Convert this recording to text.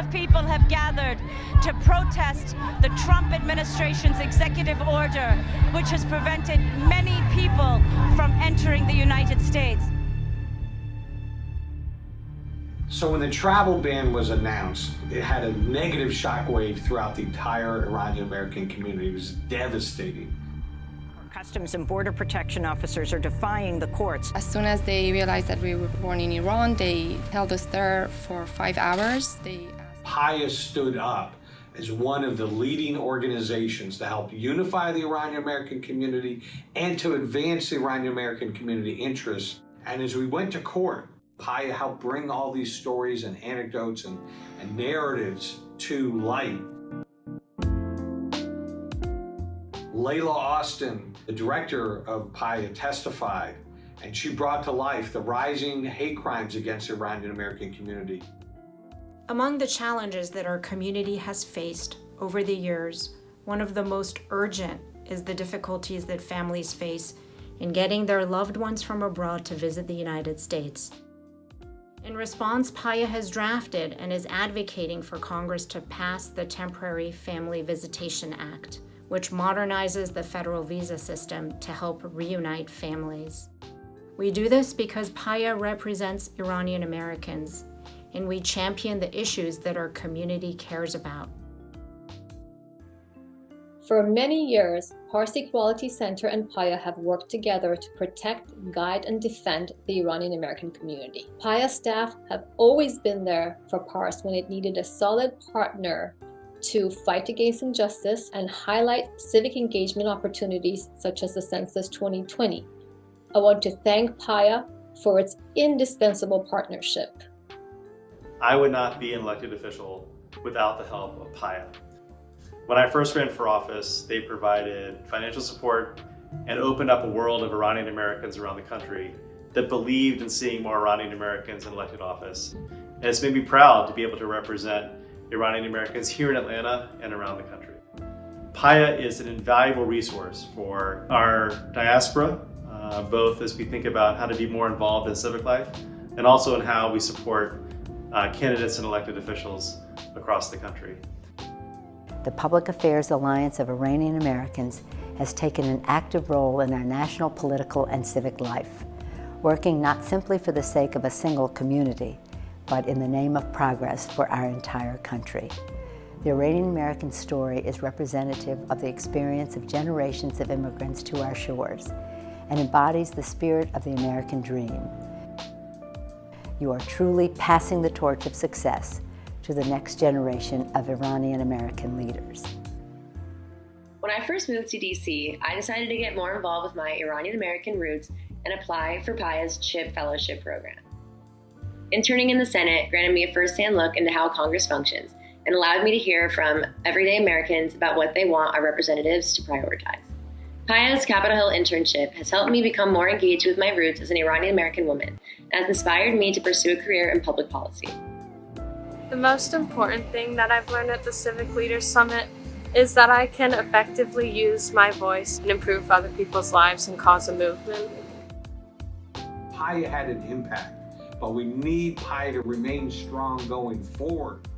of people have gathered to protest the Trump administration's executive order, which has prevented many people from entering the United States. So when the travel ban was announced, it had a negative shockwave throughout the entire Iranian American community. It was devastating. Customs and Border Protection officers are defying the courts. As soon as they realized that we were born in Iran, they held us there for 5 hours. PAAIA stood up as one of the leading organizations to help unify the Iranian American community and to advance the Iranian American community interests. And as we went to court, PAAIA helped bring all these stories and anecdotes and narratives to light. Layla Austin, the director of PAAIA, testified, and she brought to life the rising hate crimes against the Iranian American community. Among the challenges that our community has faced over the years, one of the most urgent is the difficulties that families face in getting their loved ones from abroad to visit the United States. In response, PAAIA has drafted and is advocating for Congress to pass the Temporary Family Visitation Act, which modernizes the federal visa system to help reunite families. We do this because PAAIA represents Iranian Americans, and we champion the issues that our community cares about. For many years, Parsi Equality Center and PAAIA have worked together to protect, guide, and defend the Iranian American community. PAAIA staff have always been there for Pars when it needed a solid partner to fight against injustice and highlight civic engagement opportunities such as the Census 2020. I want to thank PAAIA for its indispensable partnership. I would not be an elected official without the help of PAAIA. When I first ran for office, they provided financial support and opened up a world of Iranian Americans around the country that believed in seeing more Iranian Americans in elected office. And it's made me proud to be able to represent Iranian Americans here in Atlanta and around the country. PAAIA is an invaluable resource for our diaspora, both as we think about how to be more involved in civic life and also in how we support candidates and elected officials across the country. The Public Affairs Alliance of Iranian Americans has taken an active role in our national political and civic life, working not simply for the sake of a single community, but in the name of progress for our entire country. The Iranian American story is representative of the experience of generations of immigrants to our shores and embodies the spirit of the American dream. You are truly passing the torch of success to the next generation of Iranian American leaders. When I first moved to DC, I decided to get more involved with my Iranian American roots and apply for PAAIA's CHIP Fellowship Program. Interning in the Senate granted me a first-hand look into how Congress functions and allowed me to hear from everyday Americans about what they want our representatives to prioritize. PAAIA's Capitol Hill internship has helped me become more engaged with my roots as an Iranian American woman and has inspired me to pursue a career in public policy. The most important thing that I've learned at the Civic Leaders Summit is that I can effectively use my voice and improve other people's lives and cause a movement. PAAIA had an impact, but we need PAAIA to remain strong going forward.